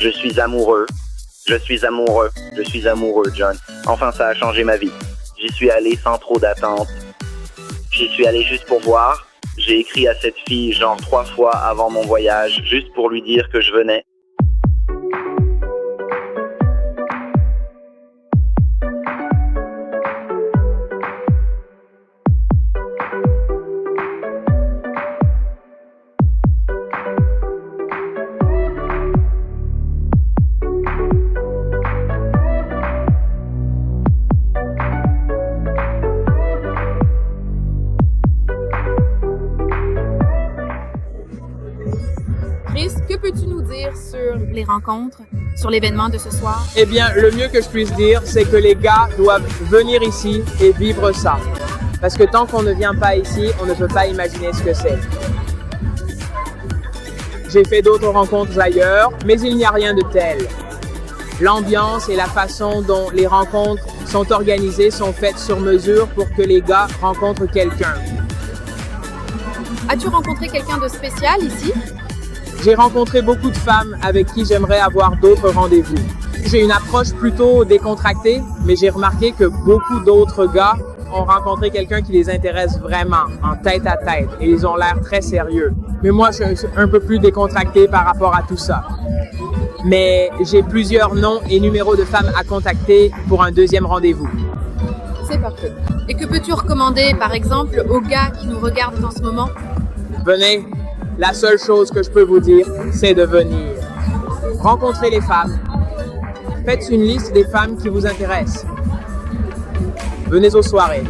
Je suis amoureux. Je suis amoureux. Je suis amoureux, John. Enfin, ça a changé ma vie. J'y suis allé sans trop d'attente. J'y suis allé juste pour voir. J'ai écrit à cette fille genre 3 fois avant mon voyage, juste pour lui dire que je venais. Chris, que peux-tu nous dire sur les rencontres, sur l'événement de ce soir? Eh bien, le mieux que je puisse dire, c'est que les gars doivent venir ici et vivre ça. Parce que tant qu'on ne vient pas ici, on ne peut pas imaginer ce que c'est. J'ai fait d'autres rencontres ailleurs, mais il n'y a rien de tel. L'ambiance et la façon dont les rencontres sont organisées sont faites sur mesure pour que les gars rencontrent quelqu'un. As-tu rencontré quelqu'un de spécial ici? J'ai rencontré beaucoup de femmes avec qui j'aimerais avoir d'autres rendez-vous. J'ai une approche plutôt décontractée, mais j'ai remarqué que beaucoup d'autres gars ont rencontré quelqu'un qui les intéresse vraiment, en tête à tête, et ils ont l'air très sérieux. Mais moi, je suis un peu plus décontracté par rapport à tout ça. Mais j'ai plusieurs noms et numéros de femmes à contacter pour un deuxième rendez-vous. C'est parfait. Et que peux-tu recommander, par exemple, aux gars qui nous regardent en ce moment? Venez, la seule chose que je peux vous dire, c'est de venir. Rencontrez les femmes. Faites une liste des femmes qui vous intéressent. Venez aux soirées.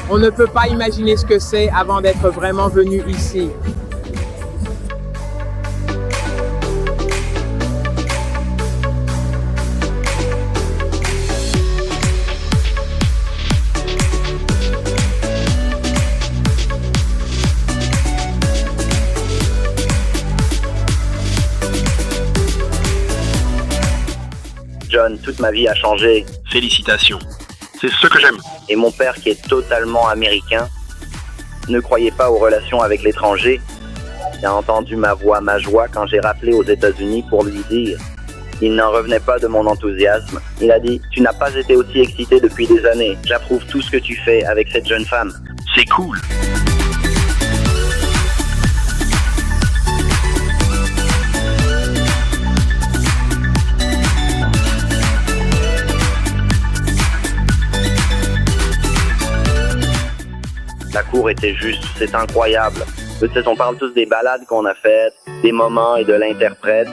On ne peut pas imaginer ce que c'est avant d'être vraiment venu ici. John, toute ma vie a changé. Félicitations. C'est ce que j'aime. Et mon père, qui est totalement américain, ne croyait pas aux relations avec l'étranger. Il a entendu ma voix, ma joie quand j'ai rappelé aux États-Unis pour lui dire. Il n'en revenait pas de mon enthousiasme. Il a dit « Tu n'as pas été aussi excité depuis des années. J'approuve tout ce que tu fais avec cette jeune femme. » C'est cool. La cour était juste, c'est incroyable. Peut-être on parle tous des balades qu'on a faites, des moments et de l'interprète.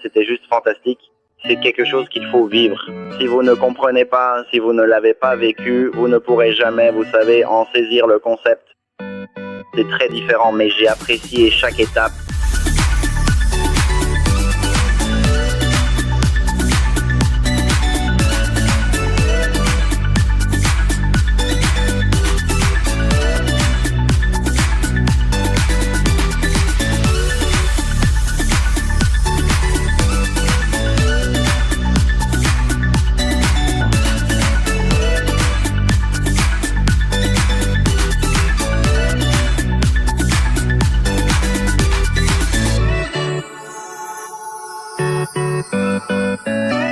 C'était juste fantastique. C'est quelque chose qu'il faut vivre. Si vous ne comprenez pas, si vous ne l'avez pas vécu, vous ne pourrez jamais, vous savez, en saisir le concept. C'est très différent, mais j'ai apprécié chaque étape.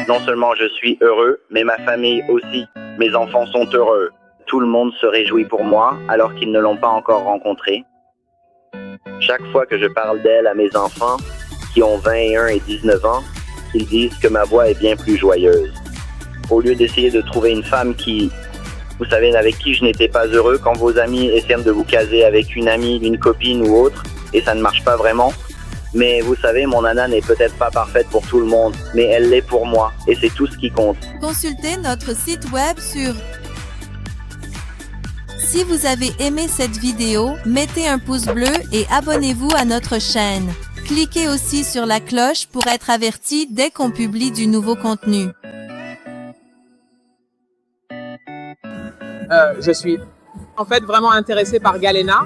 Non seulement je suis heureux, mais ma famille aussi. Mes enfants sont heureux. Tout le monde se réjouit pour moi, alors qu'ils ne l'ont pas encore rencontrée. Chaque fois que je parle d'elle à mes enfants, qui ont 21 et 19 ans, ils disent que ma voix est bien plus joyeuse. Au lieu d'essayer de trouver une femme qui, vous savez, avec qui je n'étais pas heureux, quand vos amis essaient de vous caser avec une amie, une copine ou autre, et ça ne marche pas vraiment. Mais vous savez, mon nana n'est peut-être pas parfaite pour tout le monde, mais elle l'est pour moi, et c'est tout ce qui compte. Consultez notre site web sur... Si vous avez aimé cette vidéo, mettez un pouce bleu et abonnez-vous à notre chaîne. Cliquez aussi sur la cloche pour être averti dès qu'on publie du nouveau contenu. Je suis en fait vraiment intéressé par Galena.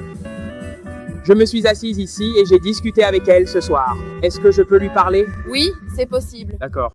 Je me suis assise ici et j'ai discuté avec elle ce soir. Est-ce que je peux lui parler? Oui, c'est possible. D'accord.